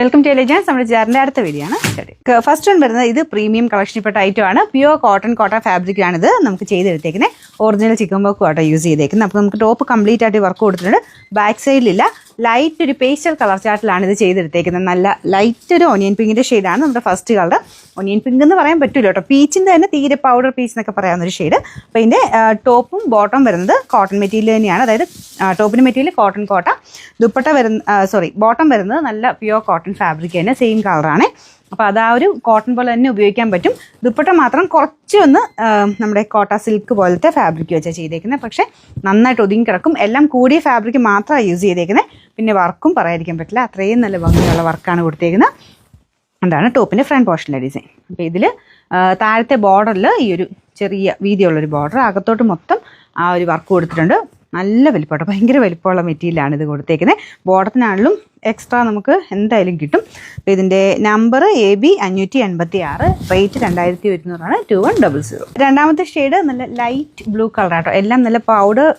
Welcome to എലിജൻസ്. നമ്മുടെ ജാറിന്റെ അടുത്ത video ആണ്. ഫസ്റ്റ് വൺ വരുന്നത് ഇത് പ്രീമിയം കളക്ഷനിൽപ്പെട്ട ഐറ്റം ആണ്. പ്യുവർ കോട്ട ഫാബ്രിക് ആണിത്. നമുക്ക് ചെയ്തെടുത്തേക്കുന്നത് ഒറിജിനൽ ചിക്കൻ വർക്ക് ആട്ടോ യൂസ് ചെയ്തേക്കുന്നത്. അപ്പോൾ നമുക്ക് ടോപ്പ് കംപ്ലീറ്റ് ആയിട്ട് വർക്ക് കൊടുത്തിട്ടുണ്ട്. ബാക്ക് സൈഡിലില്ല, ലൈറ്റ് ഒരു പേസ്റ്റൽ കളർ ചാർട്ടിലാണ് ഇത് ചെയ്തെടുത്തേക്കുന്നത്. നല്ല ലൈറ്റ് ഒരു ഓനിയൻ പിങ്കിന്റെ ഷെയ്ഡാണ് നമ്മുടെ ഫസ്റ്റ് കളർ. ഓനിയൻ പിങ്ക് എന്ന് പറയാൻ പറ്റില്ല കേട്ടോ, പീച്ചിന്റെ തന്നെ തീരെ പൗഡർ പീച്ച് എന്നൊക്കെ പറയാവുന്ന ഒരു ഷെയ്ഡ്. അപ്പോൾ ഇതിന്റെ ടോപ്പും ബോട്ടം വരുന്നത് കോട്ടൺ മെറ്റീരിയൽ തന്നെയാണ്. അതായത് ടോപ്പിന്റെ മെറ്റീരിയൽ കോട്ടൺ കോട്ട, ദുപ്പട്ട ബോട്ടം വരുന്നത് നല്ല പ്യുവർ കോട്ടൺ ഫാബ്രിക് തന്നെ, സെയിം കളറാണ്. അപ്പോൾ അത് ആ ഒരു കോട്ടൺ പോലെ തന്നെ ഉപയോഗിക്കാൻ പറ്റും. ദുപ്പട്ട മാത്രം കുറച്ച് ഒന്ന് നമ്മുടെ കോട്ട സിൽക്ക് പോലത്തെ ഫാബ്രിക് വെച്ചാൽ ചെയ്തേക്കുന്നത്. പക്ഷേ നന്നായിട്ട് ഒതുങ്ങി കിടക്കും. എല്ലാം കൂടിയ ഫാബ്രിക് മാത്രമാണ് യൂസ് ചെയ്തേക്കുന്നത്. പിന്നെ വർക്കും പറയാതിരിക്കാൻ പറ്റില്ല, അത്രയും നല്ല ഭംഗിയുള്ള വർക്കാണ് കൊടുത്തേക്കുന്നത്. അതാണ് ടോപ്പിൻ്റെ ഫ്രണ്ട് പോർഷനിലെ ഡിസൈൻ. അപ്പോൾ ഇതിൽ താഴത്തെ ബോർഡറിൽ ഈ ഒരു ചെറിയ വീതിയുള്ളൊരു ബോർഡർ, അകത്തോട്ട് മൊത്തം ആ ഒരു വർക്ക് കൊടുത്തിട്ടുണ്ട്. നല്ല വലിപ്പമാട്ടോ, ഭയങ്കര വലിപ്പമുള്ള മെറ്റീരിയലാണ് ഇത് കൊടുത്തേക്കുന്നത്. ബോർഡത്തിനാണെങ്കിലും എക്സ്ട്രാ നമുക്ക് എന്തായാലും കിട്ടും. അപ്പോൾ ഇതിൻ്റെ നമ്പർ AB 586, റേറ്റ് 2100 2100. രണ്ടാമത്തെ ഷെയ്ഡ് നല്ല ലൈറ്റ് ബ്ലൂ കളറാട്ടോ. എല്ലാം നല്ല പൗഡർ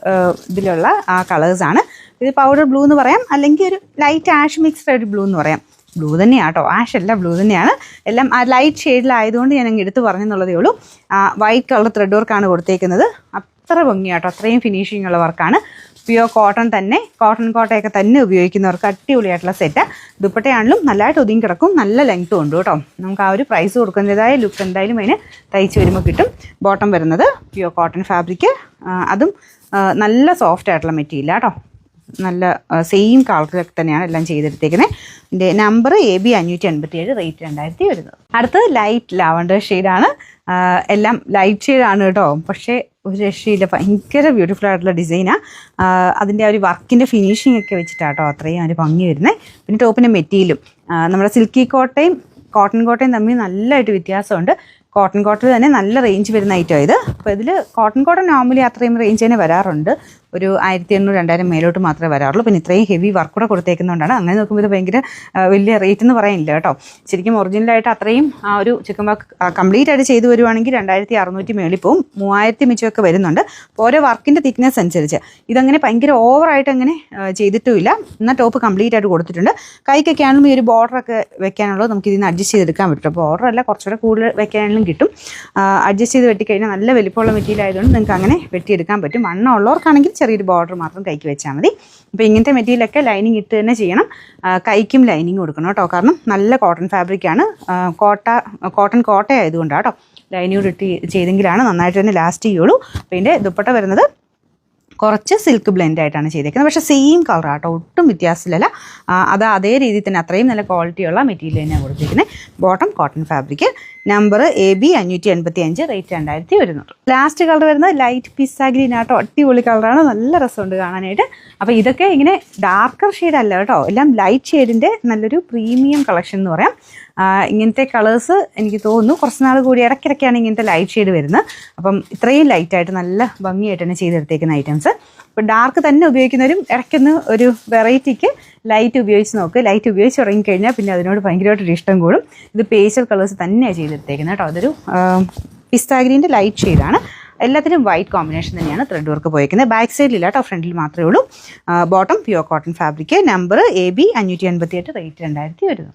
ഇതിലുള്ള ആ കളേഴ്സാണ്. ഇത് പൗഡർ ബ്ലൂ എന്ന് പറയാം, അല്ലെങ്കിൽ ഒരു ലൈറ്റ് ആഷ് മിക്സ്ഡ് ഒരു ബ്ലൂ എന്ന് പറയാം. ബ്ലൂ തന്നെയാട്ടോ, ആഷ് അല്ല, ബ്ലൂ തന്നെയാണ്. എല്ലാം ആ ലൈറ്റ് ഷെയ്ഡിലായതുകൊണ്ട് ഞാൻ അങ്ങ് എടുത്ത് പറഞ്ഞെന്നുള്ളതേ ഉള്ളൂ. വൈറ്റ് കളർ ത്രെഡ് വർക്കാണ് കൊടുത്തേക്കുന്നത്. അത്ര ഭംഗിയാട്ടോ, അത്രയും ഫിനിഷിംഗ് ഉള്ള വർക്കാണ്. പ്യുവർ കോട്ടൺ തന്നെ, കോട്ടയൊക്കെ തന്നെ ഉപയോഗിക്കുന്നവർക്ക് അടിപൊളിയായിട്ടുള്ള സെറ്റ്. ദുപ്പട്ടയാണെങ്കിലും നല്ലതായിട്ട് ഒതുങ്ങി കിടക്കും, നല്ല ലെങ്ത്തും ഉണ്ട് കേട്ടോ. നമുക്ക് ആ ഒരു പ്രൈസ് കൊടുക്കുന്നതായ ലുക്ക് എന്തായാലും അതിന് തയ്ച്ച് വരുമ്പോൾ കിട്ടും. ബോട്ടം വരുന്നത് പ്യുവർ കോട്ടൺ ഫാബ്രിക്, അതും നല്ല സോഫ്റ്റ് ആയിട്ടുള്ള മെറ്റീരിയൽ കേട്ടോ. നല്ല സെയിം കളറിലൊക്കെ തന്നെയാണ് എല്ലാം ചെയ്തെടുത്തേക്കുന്നത്. ഇതിൻ്റെ നമ്പർ AB 587, റേറ്റ് 2100. അടുത്തത് ലൈറ്റ് ലാവണ്ടർ ഷെയ്ഡാണ്. എല്ലാം ലൈറ്റ് ഷെയ്ഡാണ് കേട്ടോ, പക്ഷേ ഒരു രക്ഷയില്ല, ഭയങ്കര ബ്യൂട്ടിഫുൾ ആയിട്ടുള്ള ഡിസൈനാണ്. അതിൻ്റെ ആ ഒരു വർക്കിൻ്റെ ഫിനിഷിംഗ് ഒക്കെ വെച്ചിട്ടാട്ടോ അത്രയും ഒരു ഭംഗി വരുന്നത്. പിന്നെ ടോപ്പിൻ്റെ മെറ്റീരിയലും നമ്മുടെ സിൽക്കി കോട്ടയും കോട്ടൺ കോട്ടയും തമ്മിൽ നല്ലതായിട്ട് വ്യത്യാസമുണ്ട്. കോട്ടൺ കോട്ടയിൽ തന്നെ നല്ല റേഞ്ച് വരുന്ന ഐറ്റം ഇത്. അപ്പോൾ ഇതിൽ കോട്ടൺ കോട്ടൺ നോർമലി അത്രയും റേഞ്ച് തന്നെ വരാറുണ്ട്, ഒരു 1800 2000 മേലോട്ട് മാത്രമേ വരാറുള്ളൂ. പിന്നെ ഇത്രയും ഹെവി വർക്ക് കൂടെ കൊടുത്തേക്കുന്നതുകൊണ്ടാണ്. അങ്ങനെ നോക്കുമ്പോൾ ഇത് ഭയങ്കര വലിയ റേറ്റ് എന്ന് പറയാനില്ല കേട്ടോ. ശരിക്കും ഒറിജിനലായിട്ട് അത്രയും ആ ഒരു ചിക്കൻ വർക്ക് കംപ്ലീറ്റ് ആയിട്ട് ചെയ്തു വരുവാണെങ്കിൽ 2600 മേളിൽ പോവും, 3000 മിച്ചമൊക്കെ വരുന്നുണ്ട്. ഓരോ വർക്കിൻ്റെ തിക്നെസ് അനുസരിച്ച് ഇതങ്ങനെ ഭയങ്കര ഓവറായിട്ട് അങ്ങനെ ചെയ്തിട്ടുമില്ല. എന്നാൽ ടോപ്പ് കംപ്ലീറ്റ് ആയിട്ട് കൊടുത്തിട്ടുണ്ട്. കൈക്കൊക്കെ ആണെങ്കിലും ഈ ഒരു ബോർഡറൊക്കെ വെക്കാനുള്ളത് നമുക്ക് ഇതിന് അഡ്ജസ്റ്റ് ചെയ്തെടുക്കാൻ പറ്റും. ബോർഡറല്ല, കുറച്ചുകൂടെ കൂടുതൽ വെക്കാനാണെങ്കിലും കിട്ടും. അഡ്ജസ്റ്റ് ചെയ്ത് വെട്ടിക്കഴിഞ്ഞാൽ നല്ല വലിപ്പമുള്ള മെറ്റീരിയൽ ആയതുകൊണ്ട് നിങ്ങൾക്ക് അങ്ങനെ വെട്ടിയെടുക്കാൻ പറ്റും. വണ്ണം ഉള്ളവർക്കാണെങ്കിൽ ചെറിയൊരു ബോർഡർ മാത്രം കൈക്ക് വെച്ചാൽ മതി. അപ്പോൾ ഇങ്ങനത്തെ മെറ്റീരിയലൊക്കെ ലൈനിങ് ഇട്ട് തന്നെ ചെയ്യണം. കൈക്കും ലൈനിങ് കൊടുക്കണം കേട്ടോ, കാരണം നല്ല കോട്ടൺ ഫാബ്രിക്കാണ്. കോട്ടൺ കോട്ടയായതുകൊണ്ടാണ് കേട്ടോ ലൈനിങ് ഇട്ട് ചെയ്തെങ്കിലാണ് നന്നായിട്ട് തന്നെ ലാസ്റ്റ് ചെയ്യുള്ളൂ. അപ്പോൾ ഇതിൻ്റെ ദുപ്പട്ട വരുന്നത് കുറച്ച് സിൽക്ക് ബ്ലെൻഡ് ആയിട്ടാണ് ചെയ്തേക്കുന്നത്. പക്ഷേ സെയിം കളറാട്ടോ, ഒട്ടും വ്യത്യാസമില്ല. അത് അതേ രീതിയിൽ തന്നെ അത്രയും നല്ല ക്വാളിറ്റിയുള്ള മെറ്റീരിയൽ തന്നെയാണ് കൊടുത്തിരിക്കുന്നത്. Bottom cotton fabric, number AB 585, rate 2100. Last colour വരുന്നത് ലൈറ്റ് പിസ്സ ഗ്രീൻ ആട്ടോ, അടിപൊളി കളറാണ്, നല്ല രസമുണ്ട് കാണാനായിട്ട്. അപ്പോൾ ഇതൊക്കെ ഇങ്ങനെ ഡാർക്കർ ഷെയ്ഡ് അല്ല കേട്ടോ, എല്ലാം ലൈറ്റ് ഷെയ്ഡിൻ്റെ നല്ലൊരു പ്രീമിയം കളക്ഷൻ എന്ന് പറയാം. ഇങ്ങനത്തെ കളേഴ്സ് എനിക്ക് തോന്നുന്നു കുറച്ച് നാൾ കൂടി ഇടയ്ക്കിടയ്ക്കാണ് ഇങ്ങനത്തെ ലൈറ്റ് ഷെയ്ഡ് വരുന്നത്. അപ്പം ഇത്രയും ലൈറ്റായിട്ട് നല്ല ഭംഗിയായിട്ട് തന്നെ ചെയ്തെടുത്തേക്കുന്ന ഐറ്റംസ്. ഇപ്പോൾ ഡാർക്ക് തന്നെ ഉപയോഗിക്കുന്നവരും ഇടയ്ക്കൊന്ന് ഒരു വെറൈറ്റിക്ക് ലൈറ്റ് ഉപയോഗിച്ച് നോക്ക്. ലൈറ്റ് ഉപയോഗിച്ച് തുടങ്ങിക്കഴിഞ്ഞാൽ പിന്നെ അതിനോട് ഭയങ്കരമായിട്ടൊരു ഇഷ്ടം കൂടും. ഇത് പേസ്റ്റൽ കളേഴ്സ് തന്നെയാണ് ചെയ്തെടുത്തേക്കുന്നത് കേട്ടോ. അതൊരു പിസ്ത ഗ്രീൻ്റെ ലൈറ്റ് ഷെയ്ഡാണ്. എല്ലാത്തിനും വൈറ്റ് കോമ്പിനേഷൻ തന്നെയാണ് ത്രെഡ് വർക്ക് പോയിരിക്കുന്നത്. ബാക്ക് സൈഡിലില്ല കേട്ടോ, ഫ്രണ്ടിൽ മാത്രമേ ഉള്ളൂ. Bottom pure cotton fabric, number AB 588, rate 2100.